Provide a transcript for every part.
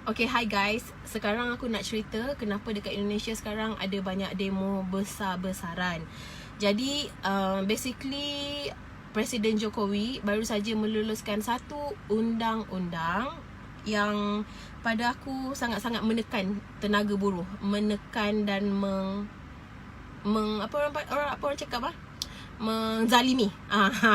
Okay, hi guys. Sekarang aku nak cerita kenapa dekat Indonesia sekarang ada banyak demo besar-besaran. Jadi, basically Presiden Jokowi baru saja meluluskan satu undang-undang yang pada aku sangat-sangat menekan tenaga buruh, menekan dan apa orang cakap menzalimi.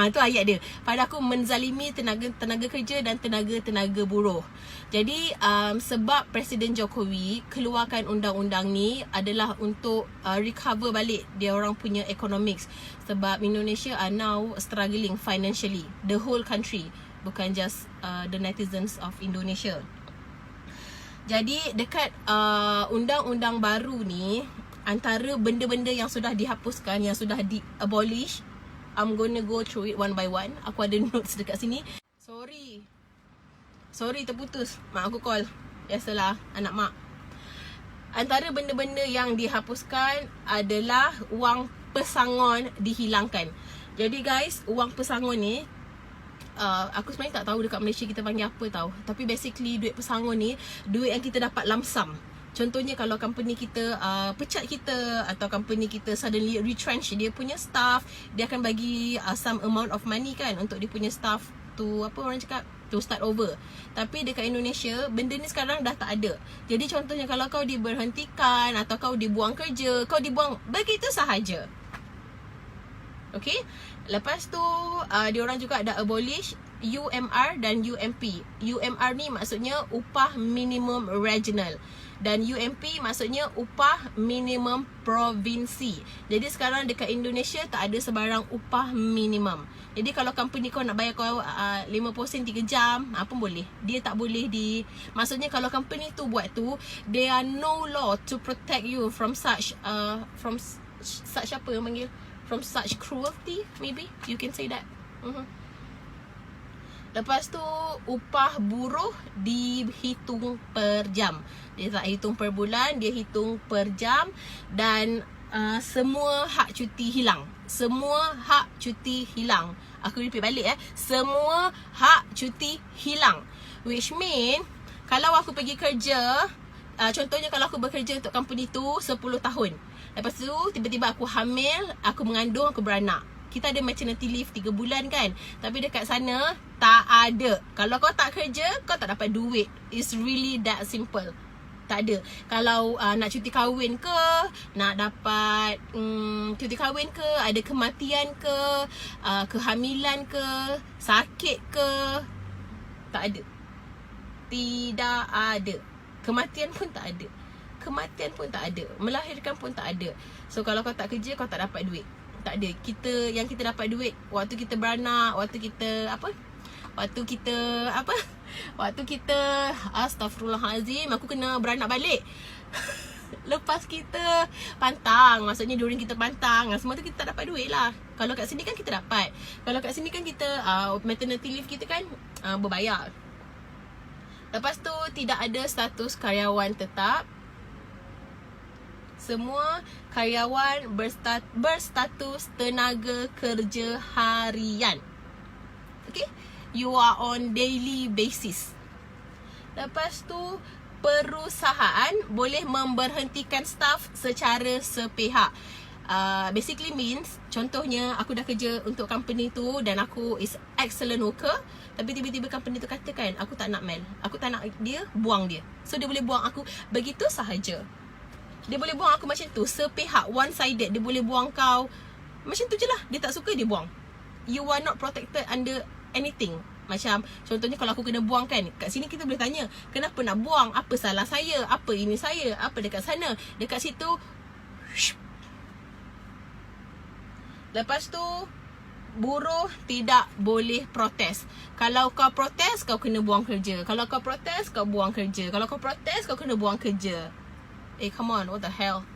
Itu ayat dia. Pada aku menzalimi tenaga kerja dan tenaga buruh. Jadi sebab Presiden Jokowi keluarkan undang-undang ni adalah untuk recover balik dia orang punya economics. Sebab Indonesia are now struggling financially, the whole country, bukan just the netizens of Indonesia. Jadi dekat undang-undang baru ni, antara benda-benda yang sudah dihapuskan, yang sudah di-abolish, I'm gonna go through it one by one. Aku ada notes dekat sini. Sorry terputus. Mak aku call. Biasalah, anak mak. Antara benda-benda yang dihapuskan adalah wang pesangon dihilangkan. Jadi guys, wang pesangon ni, aku sebenarnya tak tahu dekat Malaysia kita panggil apa tau. Tapi basically duit pesangon ni, duit yang kita dapat lamsam. Contohnya kalau company kita pecat kita, atau company kita suddenly retrench dia punya staff, dia akan bagi some amount of money kan untuk dia punya staff to, apa orang cakap, to start over. Tapi dekat Indonesia, benda ni sekarang dah tak ada. Jadi contohnya kalau kau diberhentikan atau kau dibuang kerja, kau dibuang begitu sahaja. Okay. Lepas tu diorang juga ada abolish UMR dan UMP. UMR ni maksudnya upah minimum regional, dan UMP maksudnya upah minimum provinsi. Jadi sekarang dekat Indonesia tak ada sebarang upah minimum. Jadi kalau company kau nak bayar kau 50 sen 3 jam, pun boleh. Dia tak boleh maksudnya kalau company tu buat tu, there are no law to protect you from such apa yang panggil, from such cruelty, maybe you can say that. Lepas tu upah buruh dihitung per jam. Dia tak hitung per bulan, dia hitung per jam. Dan semua hak cuti hilang. Semua hak cuti hilang. Aku repeat balik semua hak cuti hilang. Which mean kalau aku pergi kerja, contohnya kalau aku bekerja untuk company tu 10 tahun. Lepas tu tiba-tiba aku hamil, aku mengandung, aku beranak. Kita ada maternity leave 3 bulan kan. Tapi dekat sana tak ada. Kalau kau tak kerja, kau tak dapat duit. It's really that simple. Tak ada. Kalau nak cuti kahwin ke, nak dapat cuti kahwin ke, ada kematian ke, kehamilan ke, sakit ke, tak ada. Tidak ada. Kematian pun tak ada. Melahirkan pun tak ada. So kalau kau tak kerja, kau tak dapat duit. Tak ada. Yang kita dapat duit waktu kita beranak, waktu kita astagfirullahalazim, aku kena beranak balik. Lepas kita pantang, maksudnya during kita pantang, semua tu kita tak dapat duit lah. Kalau kat sini kan kita dapat. Kalau kat sini kan kita maternity leave kita kan berbayar. Lepas tu tidak ada status karyawan tetap. Semua karyawan berstatus tenaga kerja harian. Okay? You are on daily basis. Lepas tu perusahaan boleh memberhentikan staff secara sepihak. Basically means, contohnya aku dah kerja untuk company tu dan aku is excellent worker, tapi tiba-tiba company tu katakan aku tak nak Mel, aku tak nak dia, buang dia. So dia boleh buang aku begitu sahaja. Dia boleh buang aku macam tu, sepihak, one sided. Dia boleh buang kau macam tu je lah. Dia tak suka, dia buang. You are not protected under anything. Macam contohnya kalau aku kena buang kan, kat sini kita boleh tanya, kenapa nak buang, apa salah saya, apa ini saya, apa dekat sana. Dekat situ lepas tu buruh tidak boleh protes. Kalau kau protes, kau kena buang kerja. Kalau kau protes, kau buang kerja. Kalau kau protes, kau kena buang kerja. Come on, what the hell.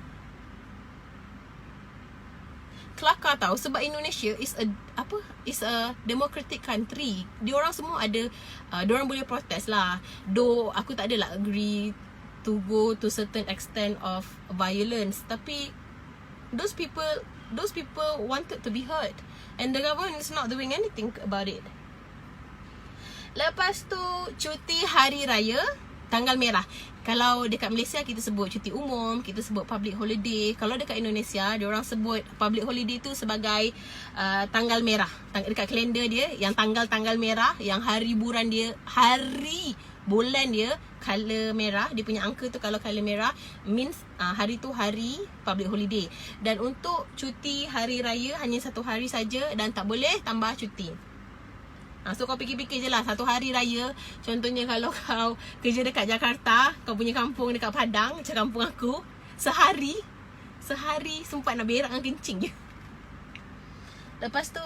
Kelakar tau, sebab Indonesia is a democratic country. Diorang semua ada, diorang boleh protes lah. Though aku tak adalah agree to go to certain extent of violence, tapi those people wanted to be heard, and the government is not doing anything about it. Lepas tu cuti hari raya tanggal merah. Kalau dekat Malaysia kita sebut cuti umum, kita sebut public holiday. Kalau dekat Indonesia, diorang sebut public holiday tu sebagai tanggal merah. Dekat kalender dia, yang tanggal-tanggal merah, yang hari bulan dia, hari bulan dia color merah, dia punya angka tu kalau color merah means hari tu hari public holiday. Dan untuk cuti hari raya hanya 1 hari saja dan tak boleh tambah cuti. So kau fikir-fikir je lah, 1 hari raya. Contohnya kalau kau kerja dekat Jakarta, kau punya kampung dekat Padang, macam kampung aku, Sehari sempat nak berak dengan kencing je. Lepas tu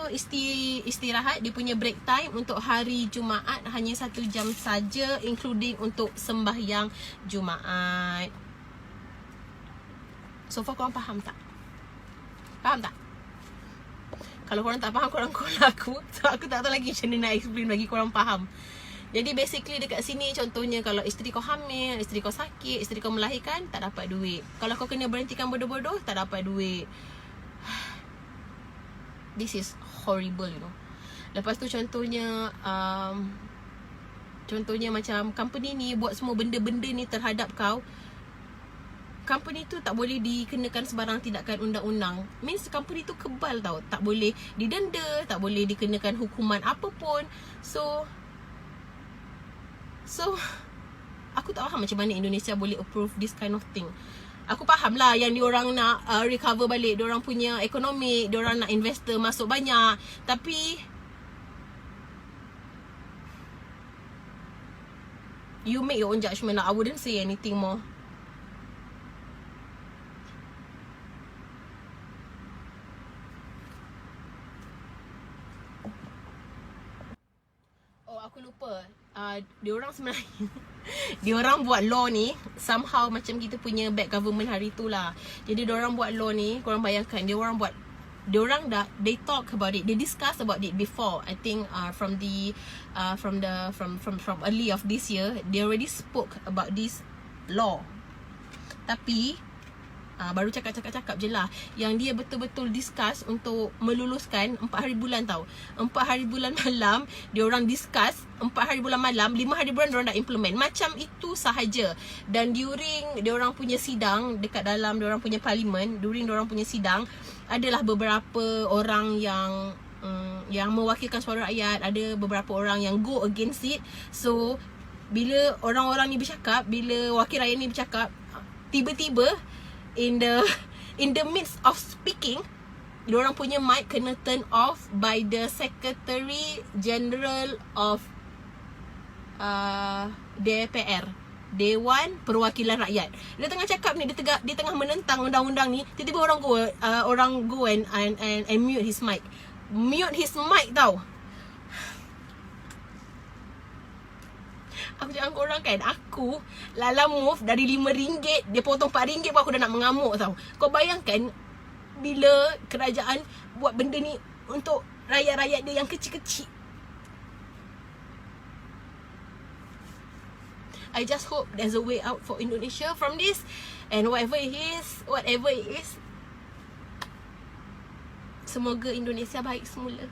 istirahat, dia punya break time untuk hari Jumaat hanya 1 jam saja, including untuk sembahyang Jumaat. So far korang faham tak? Faham tak? Kalau korang tak faham, korang call aku. So aku tak tahu lagi macam mana nak explain bagi korang faham. Jadi basically dekat sini, contohnya kalau isteri kau hamil, isteri kau sakit, isteri kau melahirkan, tak dapat duit. Kalau kau kena berhentikan bodoh-bodoh, tak dapat duit. This is horrible, you know. Lepas tu contohnya macam company ni buat semua benda-benda ni terhadap kau. Company tu tak boleh dikenakan sebarang tindakan undang-undang. Means company tu kebal tau. Tak boleh didenda, tak boleh dikenakan hukuman apa pun. So aku tak faham macam mana Indonesia boleh approve this kind of thing. Aku faham lah yang diorang nak recover balik diorang punya ekonomi, diorang nak investor masuk banyak. Tapi you make your own judgement lah. I wouldn't say anything more. Aku lupa. Diorang sebenarnya diorang buat law ni somehow macam kita punya bad government hari tu lah. Jadi diorang buat law ni, korang bayangkan diorang they talk about it, they discuss about it before. I think from early of this year, they already spoke about this law. Tapi baru cakap-cakap je lah. Yang dia betul-betul discuss untuk meluluskan 4 hari bulan tau. 4 hari bulan malam diorang discuss, 4 hari bulan malam, 5 hari bulan diorang dah implement. Macam itu sahaja. Dan during diorang punya sidang, dekat dalam diorang punya parlimen, during diorang punya sidang, adalah beberapa orang yang mewakilkan suara rakyat. Ada beberapa orang yang go against it. So bila orang-orang ni bercakap, bila wakil rakyat ni bercakap, tiba-tiba in the midst of speaking, diorang punya mic kena turn off by the Secretary General of DPR, Dewan Perwakilan Rakyat. Dia tengah cakap ni, dia tengah menentang undang-undang ni, tiba-tiba orang go and mute his mic. Mute his mic tau. Aku cakap korang kan, aku Lala move dari RM5, dia potong RM4 pun aku dah nak mengamuk tau. Kau bayangkan bila kerajaan buat benda ni untuk rakyat-rakyat dia yang kecil-kecil. I just hope there's a way out for Indonesia from this. And whatever it is, semoga Indonesia baik semula.